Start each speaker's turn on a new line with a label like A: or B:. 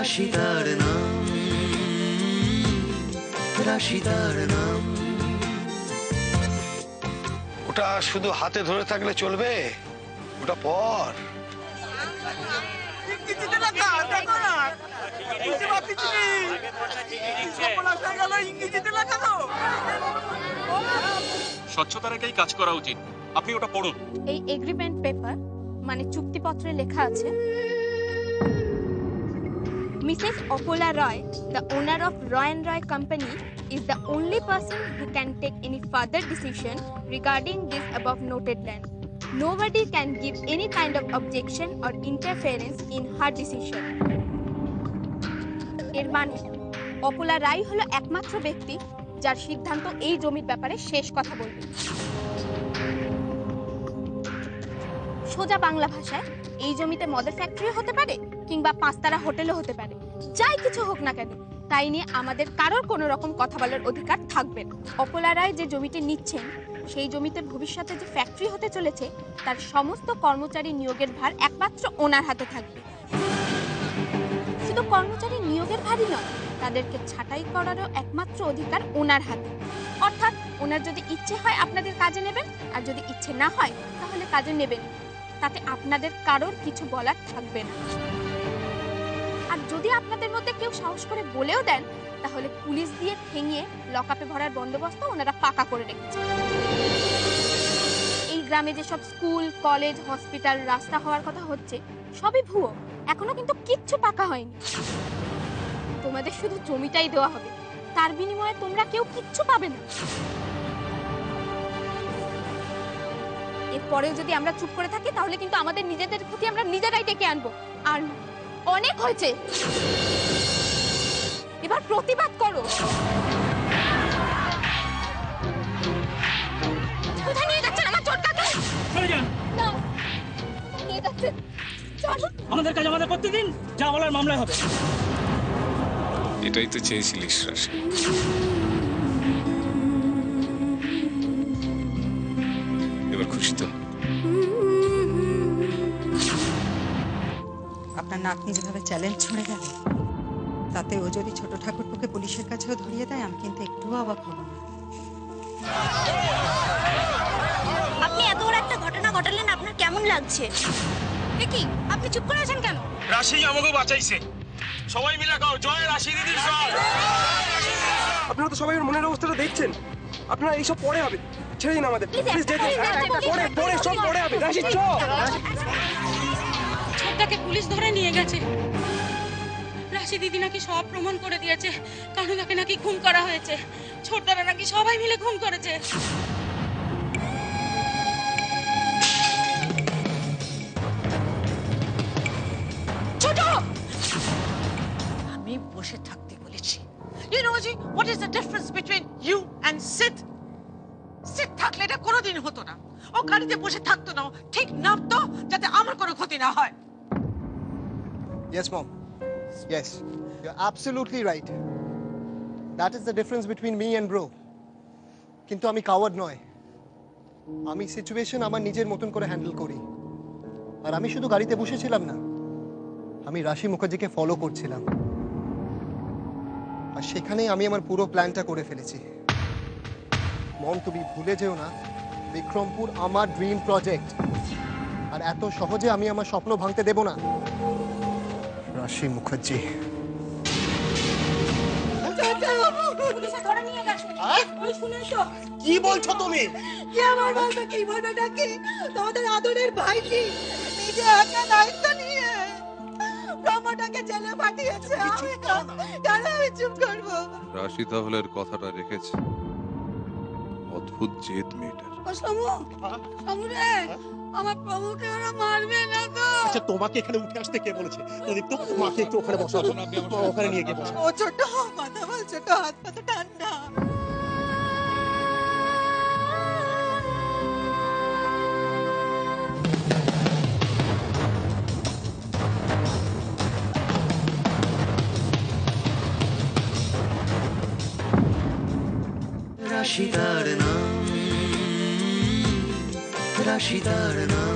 A: রাশিদার নাম, রাশিদার নাম।
B: ওটা শুধু হাতে ধরে থাকলে চলবে? ওটা পর।
C: স্বচ্ছতা রেখেই কাজ করা উচিত। আপনি ওটা পড়ুন।
D: এই এগ্রিমেন্ট পেপার মানে চুক্তিপত্রে লেখা আছে, Mrs. Opola Roy, the owner of Roy and Roy Company, is the only person who can take any further decision regarding this above noted land. Nobody can give any kind of objection or interference in her decision. এর মানে অপোলা রায় হলো একমাত্র ব্যক্তি যার সিদ্ধান্ত এই জমির ব্যাপারে শেষ কথা বলবে। সোজা বাংলা ভাষায় এই জমিতে মদের ফ্যাক্টরি হতে পারে কিংবা পাঁচতারা হোটেলও হতে পারে, যাই কিছু হোক না কেন তাই নিয়ে আমাদের কারোর কোনো রকম কথা বলার অধিকার থাকবে না। অপোলা রায় যে জমিটি নিচ্ছেন সেই জমিতে ভবিষ্যতে যে ফ্যাক্টরি হতে চলেছে তার সমস্ত কর্মচারী নিয়োগের ভার একমাত্র ওনার হাতে থাকবে। শুধু কর্মচারী নিয়োগের ভারই নয়, তাদেরকে ছাঁটাই করারও একমাত্র অধিকার ওনার হাতে। অর্থাৎ ওনার যদি ইচ্ছে হয় আপনাদের কাজে নেবেন, আর যদি ইচ্ছে না হয় তাহলে কাজে নেবেন, তাতে আপনাদের কারোর কিছু বলার থাকবে না। আর যদি আপনাদের মধ্যে কেউ সাহস করে বলেও দেন তাহলে পুলিশ দিয়ে ঠেঙিয়ে লকআপে ভরার বন্দোবস্ত ওনারা পাকা করে রেখেছে। এই গ্রামে যেসব স্কুল, কলেজ, হসপিটাল, রাস্তা হওয়ার কথা হচ্ছে সবই ভুয়ো, এখনো কিন্তু কিচ্ছু পাকা হয়নি। তোমাদের শুধু জমিটাই দেওয়া হবে, তার বিনিময়ে তোমরা কেউ কিচ্ছু পাবে না। এরপরেও যদি আমরা চুপ করে থাকি তাহলে কিন্তু আমাদের নিজেদের ক্ষতি আমরা নিজেরাই ডেকে আনবো। আর অনেক হয়েছে, এবার প্রতিবাদ করো। কোথায় নিয়ে যাচ্ছেন আমার ছোটকাকে?
E: চলে যান।
D: না, নিয়ে যাচ্ছেন, চলো।
E: আমাদের কাজ আমাদের করতে দিন, যা বলার মামলা হবে।
C: এটাই তো চেয়েছিলিস রাশি। এবার খুশি তো?
F: আপনার নাতনি যেভাবে চ্যালেঞ্জ ছড়ে গেল, তাতে ও যদি ছোট ঠাকুরপুকে পুলিশের কাছেও ধরিয়ে দেয় আমি কিন্তু একটুও অবাক হব না।
D: আপনি এত বড় একটা ঘটনা ঘটালেন, আপনার কেমন লাগছে? কি আপনি চুপ করে আছেন কেন?
C: রাশি আমাকে বাঁচাইছে। সবাই মিলে গাও জয় রাশি দিদির জয়।
G: আপনারা তো সবাই মনের অবস্থাটা দেখছেন, আপনারা এইসব পরে হবে, ছেড়ে দিন আমাদের প্লিজ। পরে সব পরে হবে। রাশি চল।
H: ছোটটাকে পুলিশ ধরে নিয়ে গেছে। রাশি দিদি নাকি সব প্রমাণ করে দিয়েছে, কানুদাকে নাকি খুন করা হয়েছে, ছোটটারা নাকি সবাই মিলে খুন করেছে।
I: ছোট, আমি বসে থাকতে বলেছি। You know Ji, what is the difference between you and Sid? Sid থাকলে এটা কোনোদিন হতো না। ও গাড়িতে বসে থাকতো না, ঠিক নামতো যাতে আমার কোনো ক্ষতি না হয়।
G: Yes, Mom. Yes, you're absolutely right. That is the difference between me and bro. কিন্তু আমি কাওয়ার্ড নয়, আমি সিচুয়েশন আমার নিজের মতন করে হ্যান্ডেল করি। আর আমি শুধু গাড়িতে বসেছিলাম না, আমি রাশি মুখার্জিকে ফলো করছিলাম, আর সেখানেই আমি আমার পুরো প্ল্যানটা করে ফেলেছি। মম, তুমি ভুলে যেও না, বিক্রমপুর আমার ড্রিম প্রজেক্ট, আর এত সহজে আমি আমার স্বপ্ন ভাঙতে দেব না। রাশি মুখার্জি। কি বলছো তুমি?
I: কি আমার বলবে, কি বলবে নাকি? তোমাদের আদরের ভাইটি নিজে একা দায়িত্ব নিয়ে ব্রহ্মটাকে জেলে পাঠিয়েছে। আমি চুপ করবো?
J: রাশি তাহলে কথাটা রেখেছে। অদ্ভুত জেদ মেয়েটার।
I: আমার প্রভুকে ওরা মারবে না তো?
G: আচ্ছা, তোমাকে এখানে উঠে আসতে কে বলেছে? তো মাকে একটু ওখানে বসো, ওখানে নিয়ে গিয়ে বসো।
I: ও ছোট, কথা বল ছোট, হাত পাতে ঠান্ডা।
A: রাশিদার নাম, রাশিদার নাম।